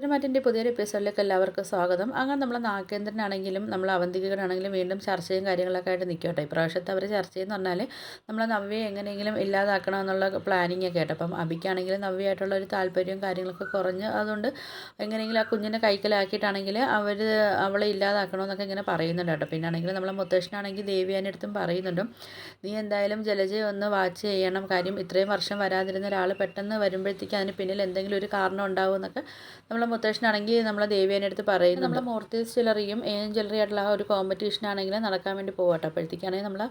സിനിമാറ്റിൻ്റെ പുതിയൊരു എപ്പിസോഡിലേക്ക് എല്ലാവർക്കും സ്വാഗതം. അങ്ങനെ നമ്മൾ നാഗേന്ദ്രനാണെങ്കിലും നമ്മൾ അവന്തികനാണെങ്കിലും വീണ്ടും ചർച്ചയും കാര്യങ്ങളൊക്കെ ആയിട്ട് നിൽക്കട്ടെ. ഇപ്രാവശ്യത്തെ അവർ ചർച്ച ചെയ്യുന്ന പറഞ്ഞാൽ നമ്മൾ നവ്യയെ എങ്ങനെയെങ്കിലും ഇല്ലാതാക്കണം എന്നുള്ള പ്ലാനിങ് ഒക്കെ ആയിട്ട്. അപ്പം അബിക്കാണെങ്കിലും നവ്യയായിട്ടുള്ള ഒരു താല്പര്യവും കാര്യങ്ങളൊക്കെ കുറഞ്ഞ് അതുകൊണ്ട് എങ്ങനെയെങ്കിലും ആ കുഞ്ഞിനെ കൈക്കലാക്കിയിട്ടാണെങ്കിൽ അവളെ ഇല്ലാതാക്കണമെന്നൊക്കെ ഇങ്ങനെ പറയുന്നുണ്ട് കേട്ടോ. പിന്നെ ആണെങ്കിൽ നമ്മളെ മുത്തശ്ശനാണെങ്കിൽ ദേവിയാൻ്റെ അടുത്തും പറയുന്നുണ്ട്, നീ എന്തായാലും ജലജയെ ഒന്ന് വാച്ച് ചെയ്യണം, കാര്യം ഇത്രയും വർഷം വരാതിരുന്ന ഒരാൾ പെട്ടെന്ന് വരുമ്പോഴത്തേക്ക് അതിന് പിന്നിൽ എന്തെങ്കിലും ഒരു കാരണം ഉണ്ടാവും എന്നൊക്കെ നമ്മളെ മുത്തശ്ശനാണെങ്കിൽ നമ്മളെ ദേവേൻ്റെ അടുത്ത് പറയുന്നു. നമ്മളെ മൂർത്തീസ് ജ്വല്ലറിയും ജ്വല്ലറി ആയിട്ടുള്ള ആ ഒരു കോമ്പറ്റീഷനാണെങ്കിൽ നടക്കാൻ വേണ്ടി പോകട്ടെ. അപ്പോഴത്തേക്കാണെങ്കിൽ നമ്മൾ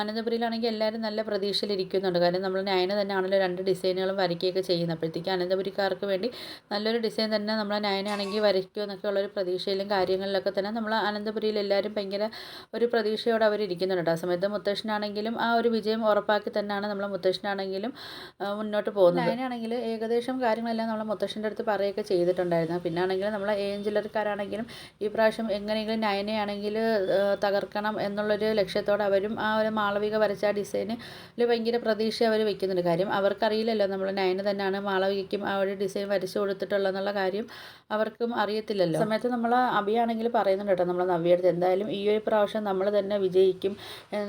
അനന്തപുരിയിലാണെങ്കിൽ എല്ലാവരും നല്ല പ്രതീക്ഷയിലിരിക്കുന്നുണ്ട്. കാരണം നമ്മൾ നയന തന്നെ ആണല്ലോ 2 ഡിസൈനുകളും വരയ്ക്കുകയൊക്കെ ചെയ്യുന്നത്. അപ്പോഴത്തേക്ക് അനന്തപുരിക്കാർക്ക് വേണ്ടി നല്ലൊരു ഡിസൈൻ തന്നെ നമ്മളെ നയനാണെങ്കിൽ വരയ്ക്കുമോ എന്നൊക്കെ ഉള്ളൊരു പ്രതീക്ഷയിലും കാര്യങ്ങളിലൊക്കെ തന്നെ നമ്മൾ അനന്തപുരിയിൽ എല്ലാവരും ഭയങ്കര ഒരു പ്രതീക്ഷയോടെ അവരിയ്ക്കുന്നുണ്ട്. ആ സമയത്ത് മുത്തശ്ശനാണെങ്കിലും ആ ഒരു വിജയം ഉറപ്പാക്കി തന്നെയാണ് നമ്മളെ മുത്തശ്ശനാണെങ്കിലും മുന്നോട്ട് പോകുന്നത്. നയനാണെങ്കിൽ ഏകദേശം കാര്യങ്ങളെല്ലാം നമ്മളെ മുത്തശ്ശൻ്റെ അടുത്ത് പറയുകയൊക്കെ ചെയ്തിട്ടുണ്ടായിരുന്നു. പിന്നെ ആണെങ്കിൽ നമ്മളെ ജ്വല്ലറിക്കാരാണെങ്കിലും ഈ പ്രാവശ്യം എങ്ങനെയെങ്കിലും നയനയാണെങ്കിൽ തകർക്കണം എന്നുള്ളൊരു ലക്ഷ്യത്തോടെ അവരും ആ ഒരു മാളവിക വരച്ച ആ ഡിസൈനിൽ ഭയങ്കര പ്രതീക്ഷ അവർ വെക്കുന്നുണ്ട്. കാര്യം അവർക്കറിയില്ലല്ലോ നമ്മൾ നയന തന്നെയാണ് മാളവികയ്ക്കും ആ ഒരു ഡിസൈൻ വരച്ചു കൊടുത്തിട്ടുള്ളതെന്നുള്ള കാര്യം അവർക്കും അറിയത്തില്ലല്ലോ. സമയത്ത് നമ്മൾ അഭിയാണെങ്കിൽ പറയുന്നുണ്ട് കേട്ടോ നമ്മൾ നവ്യയെടുത്ത്, എന്തായാലും ഈ ഒരു പ്രാവശ്യം നമ്മൾ തന്നെ വിജയിക്കും,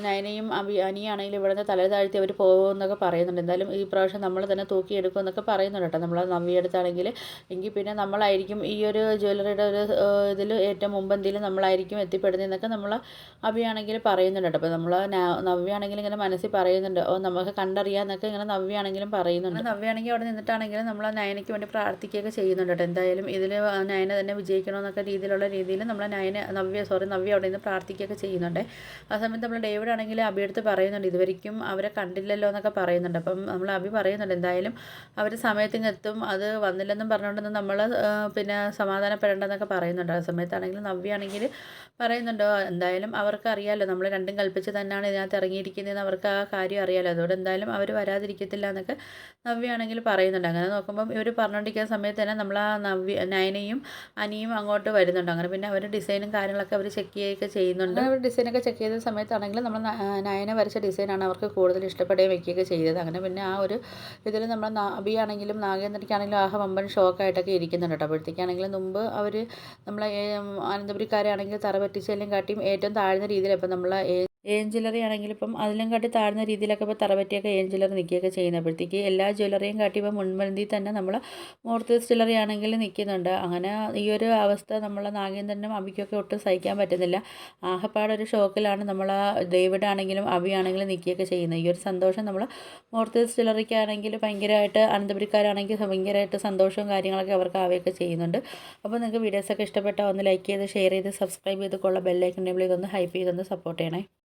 നയനയും അനിയാണെങ്കിലും ഇവിടെ നിന്ന് തല താഴ്ത്തി അവർ പോകുമെന്നൊക്കെ പറയുന്നുണ്ട്. എന്തായാലും ഈ പ്രാവശ്യം നമ്മൾ തന്നെ തൂക്കിയെടുക്കും എന്നൊക്കെ പറയുന്നുണ്ട് കേട്ടോ നമ്മൾ നവ്യയെടുത്താണെങ്കിൽ. എങ്കിൽ പിന്നെ നമ്മളായിരിക്കും ഈ ഒരു ജ്വല്ലറിയുടെ ഒരു ഇതിൽ ഏറ്റവും മുമ്പന്തിയിൽ നമ്മളായിരിക്കും എത്തിപ്പെടുന്നതെന്നൊക്കെ നമ്മൾ അഭിയാണെങ്കിൽ പറയുന്നുണ്ട് കേട്ടോ. അപ്പോൾ നമ്മൾ നവ്യാണെങ്കിൽ ഇങ്ങനെ മനസ്സിൽ പറയുന്നുണ്ട്, നമുക്ക് കണ്ടറിയാമെന്നൊക്കെ ഇങ്ങനെ നവ്യാണെങ്കിലും പറയുന്നുണ്ട്. നവ്യാണെങ്കിൽ അവിടെ നിന്നിട്ടാണെങ്കിലും നമ്മൾ നയനയ്ക്ക് വേണ്ടി പ്രാർത്ഥിക്കുകയൊക്കെ ചെയ്യുന്നുണ്ട് കേട്ടോ. എന്തായാലും ഇതിൽ നയന തന്നെ വിജയിക്കണമെന്നൊക്കെ രീതിയിൽ നമ്മൾ നവ്യ അവിടെ നിന്ന് പ്രാർത്ഥിക്കുകയൊക്കെ ചെയ്യുന്നുണ്ട്. ആ സമയത്ത് നമ്മൾ ഡേവിഡ് ആണെങ്കിൽ അഭിയെടുത്ത് പറയുന്നുണ്ട്, ഇതുവരെയ്ക്കും അവരെ കണ്ടില്ലല്ലോ എന്നൊക്കെ പറയുന്നുണ്ട്. അപ്പം നമ്മൾ അഭി പറയുന്നുണ്ട് എന്തായാലും അവർ സമയത്തിന് എത്തും, അത് വന്നില്ലെന്നും പറഞ്ഞുകൊണ്ടൊന്നും നമ്മൾ പിന്നെ സമാധാനപ്പെടേണ്ടെന്നൊക്കെ പറയുന്നുണ്ട്. ആ സമയത്താണെങ്കിൽ നവ്യാണെങ്കിൽ പറയുന്നുണ്ടോ, എന്തായാലും അവർക്ക് അറിയാമല്ലോ നമ്മൾ രണ്ടും കൽപ്പിച്ച് തന്നെയാണ് ഇതിനകത്ത് ഇറങ്ങിയിരിക്കുന്നതെന്ന് അവർക്ക് ആ കാര്യം അറിയാമല്ലോ, അതുകൊണ്ട് എന്തായാലും അവർ വരാതിരിക്കത്തില്ല എന്നൊക്കെ നവ്യാണെങ്കിൽ പറയുന്നുണ്ട്. അങ്ങനെ നോക്കുമ്പം ഇവർ പറഞ്ഞുകൊണ്ടിരിക്കുന്ന സമയത്ത് തന്നെ നമ്മൾ ആ നയനയും അനിയും അങ്ങോട്ട് വരുന്നുണ്ട്. അങ്ങനെ പിന്നെ അവർ ഡിസൈനും കാര്യങ്ങളൊക്കെ അവർ ചെക്ക് ചെയ്യുകയൊക്കെ ചെയ്യുന്നുണ്ട്. അവർ ഡിസൈനൊക്കെ ചെക്ക് ചെയ്ത സമയത്താണെങ്കിൽ നമ്മൾ നയന വരച്ച ഡിസൈനാണ് അവർക്ക് കൂടുതൽ ഇഷ്ടപ്പെടുകയും വയ്ക്കുകയൊക്കെ ചെയ്തത്. അങ്ങനെ പിന്നെ ആ ഒരു ഇതിൽ നമ്മൾ അഭിയാണെങ്കിലും നാഗേന്ദ്രയ്ക്കാണെങ്കിലും വമ്പൻ ഷോക്കായിട്ടൊക്കെ ഇരിക്കുന്നുണ്ട് കേട്ടോ. അപ്പോഴത്തേക്കാണെങ്കിലും മുമ്പ് അവർ നമ്മളെ അനന്തപുരിക്കാരാണെങ്കിൽ തറ പറ്റിച്ചതിലും കാട്ടിയും ഏറ്റവും താഴ്ന്ന രീതിയിൽ ഇപ്പം നമ്മൾ ജ്വല്ലറി ആണെങ്കിൽ ഇപ്പം അതിലും കാട്ടി താഴ്ന്ന രീതിയിലൊക്കെ ഇപ്പോൾ തറപറ്റിയൊക്കെ ജ്വല്ലറി നിൽക്കുകയൊക്കെ ചെയ്യുന്നപ്പോഴത്തേക്ക് എല്ലാ ജ്വല്ലറിയും കാട്ടി ഇപ്പോൾ മുൻപന്തിയിൽ തന്നെ നമ്മൾ മൂർത്തീസ് ജ്വല്ലറി ആണെങ്കിൽ നിൽക്കുന്നുണ്ട്. അങ്ങനെ ഈ ഒരു അവസ്ഥ നമ്മൾ നാഗേന്ദ്രനും അബിക്കൊക്കെ ഒട്ടും സഹിക്കാൻ പറ്റുന്നില്ല. ആകെപ്പാടൊരു ഷോക്കിലാണ് നമ്മൾ ഡേവിഡ് ആണെങ്കിലും അബിയാണെങ്കിലും നിൽക്കുകയൊക്കെ ചെയ്യുന്നത്. ഈ ഒരു സന്തോഷം നമ്മൾ മൂർത്തീസ് ജ്വല്ലറിക്കാണെങ്കിൽ ഭയങ്കരമായിട്ട് അനന്തപുരിക്കാരാണെങ്കിൽ ഭയങ്കരമായിട്ട് സന്തോഷവും കാര്യങ്ങളൊക്കെ അവർക്ക് ആവുകയൊക്കെ ചെയ്യുന്നുണ്ട്. അപ്പോൾ നിങ്ങൾക്ക് വീഡിയോസൊക്കെ ഇഷ്ടപ്പെട്ടാൽ ഒന്ന് ലൈക്ക് ചെയ്ത് ഷെയർ ചെയ്ത് സബ്സ്ക്രൈബ് ചെയ്ത് ബെല്ലൈക്കൺ എനേബിൾ ചെയ്തൊന്ന് ഹൈപ്പ് ചെയ്തൊന്ന് സപ്പോർട്ട് ചെയ്യണേ.